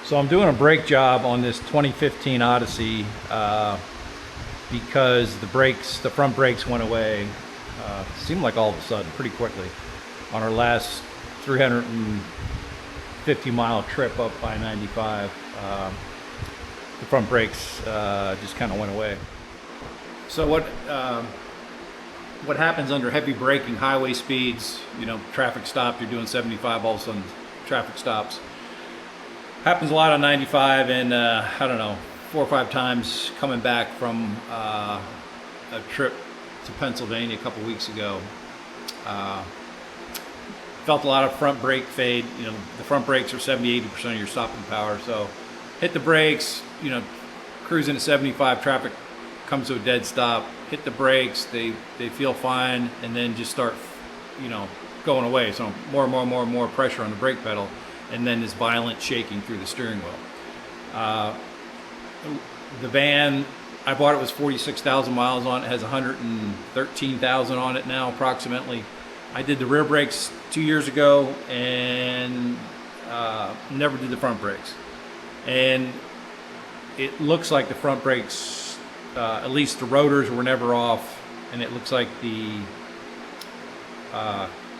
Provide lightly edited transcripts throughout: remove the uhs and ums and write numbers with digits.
So I'm doing a brake job on this 2015 Odyssey because the front brakes went away. Seemed like all of a sudden, pretty quickly, on our last 350-mile trip up I-95. The front brakes just kind of went away. So what happens under heavy braking, highway speeds, traffic stop, you're doing 75, all of a sudden traffic stops. Happens a lot on 95, and I don't know, 4 or 5 times coming back from a trip to Pennsylvania a couple weeks ago. Felt a lot of front brake fade. The front brakes are 70-80% of your stopping power. So hit the brakes, cruising at 75, traffic comes to a dead stop. Hit the brakes, they feel fine, and then just start, going away. So more pressure on the brake pedal, and then this violent shaking through the steering wheel. The van, I bought it, was 46,000 miles on it. It has 113,000 on it now, approximately. I did the rear brakes 2 years ago and never did the front brakes. And it looks like the front brakes, at least the rotors, were never off, and it looks like the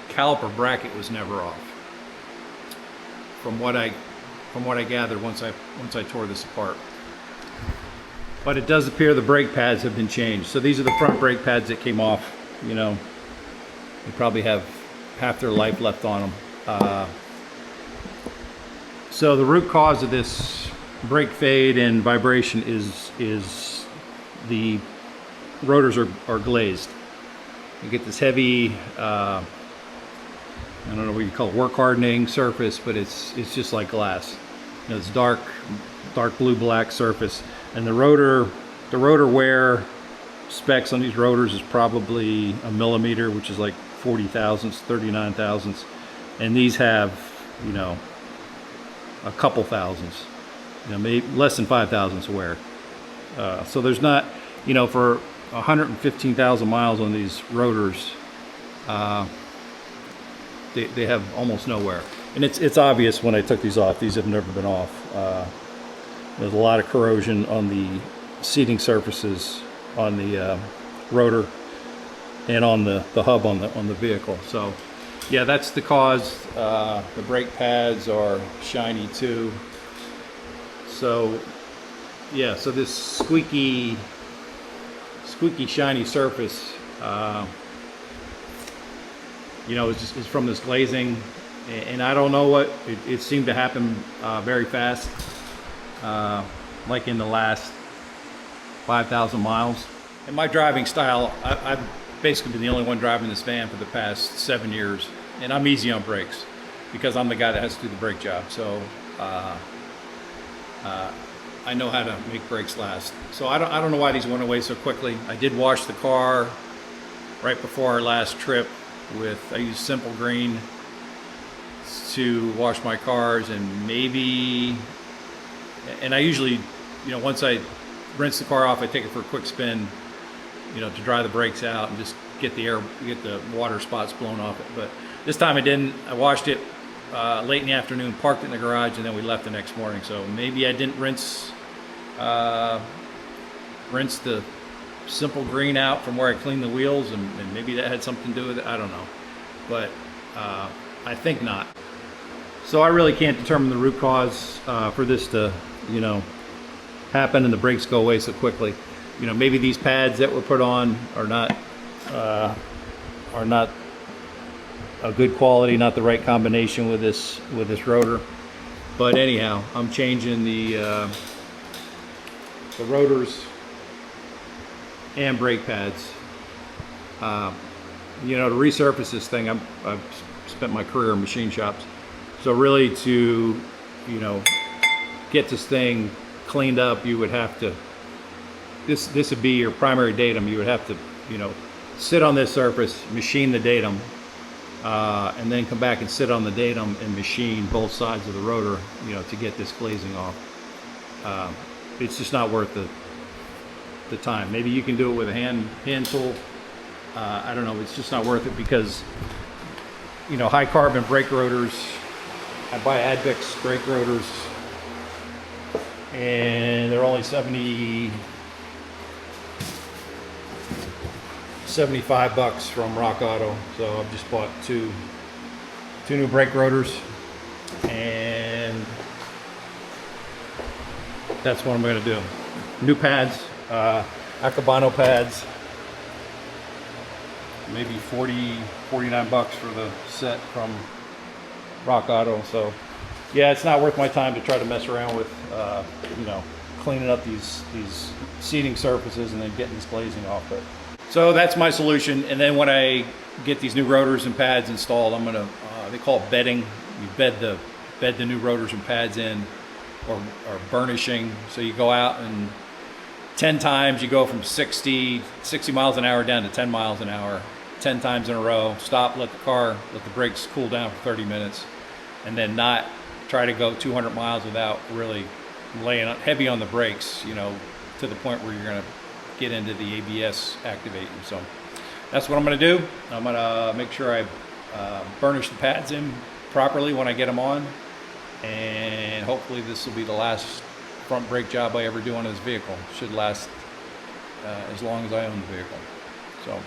caliper bracket was never off. From what I gathered once I tore this apart. But it does appear the brake pads have been changed. So these are the front brake pads that came off. They probably have half their life left on them. So the root cause of this brake fade and vibration is the rotors are glazed. You get this heavy, I don't know what you call it, work hardening surface, but it's just like glass. It's dark blue black surface, and the rotor wear specs on these rotors is probably a millimeter, which is like 40 thousandths, 39 thousandths, and these have a couple thousandths, maybe less than 5 thousandths wear. So there's not, for 115,000 miles on these rotors, they have almost no wear. And it's obvious when I took these off. These have never been off. There's a lot of corrosion on the seating surfaces on the rotor and on the hub on the vehicle. So yeah, that's the cause. The brake pads are shiny too. So yeah, so this squeaky shiny surface, is from this glazing, and I don't know what it seemed to happen very fast, like in the last 5,000 miles. In my driving style, I've basically been the only one driving this van for the past 7 years, and I'm easy on brakes because I'm the guy that has to do the brake job. So I know how to make brakes last. So I don't know why these went away so quickly. I did wash the car right before our last trip I used Simple Green to wash my cars, and I usually, once I rinse the car off, I take it for a quick spin, to dry the brakes out and just get the water spots blown off it. But this time I didn't. I washed it late in the afternoon, parked it in the garage, and then we left the next morning. So maybe I didn't rinse the Simple Green out from where I cleaned the wheels, and maybe that had something to do with it. I don't know, but I think not. So I really can't determine the root cause for this to happen and the brakes go away so quickly. Maybe these pads that were put on are not a good quality, not the right combination with this rotor. But anyhow, I'm changing the rotors and brake pads. To resurface this thing, I've spent my career in machine shops. So really to, get this thing cleaned up, you would have to, this would be your primary datum. You would have to, sit on this surface, machine the datum, and then come back and sit on the datum and machine both sides of the rotor, to get this glazing off. It's just not worth the time. Maybe you can do it with a hand tool. I don't know. It's just not worth it because, high carbon brake rotors. I buy Advix brake rotors and they're only 75 bucks from Rock Auto. So I've just bought two new brake rotors, and that's what I'm going to do. New pads, Akabano pads, maybe 49 bucks for the set from Rock Auto. So yeah, it's not worth my time to try to mess around with you know, cleaning up these seating surfaces and then getting this glazing off. But so that's my solution. And then when I get these new rotors and pads installed, I'm gonna they call it bedding. You bed the new rotors and pads in, or burnishing. So you go out and 10 times you go from 60 miles an hour down to 10 miles an hour, 10 times in a row. Stop, let the brakes cool down for 30 minutes, and then not try to go 200 miles without really laying heavy on the brakes, you know, to the point where you're going to get into the ABS activating. So that's what I'm going to do. I'm going to make sure I burnish the pads in properly when I get them on, and hopefully this will be the last front brake job I ever do on this vehicle. Should last as long as I own the vehicle. So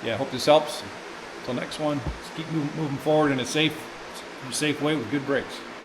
yeah, I hope this helps. Until next one, let's keep moving forward in a safe way with good brakes.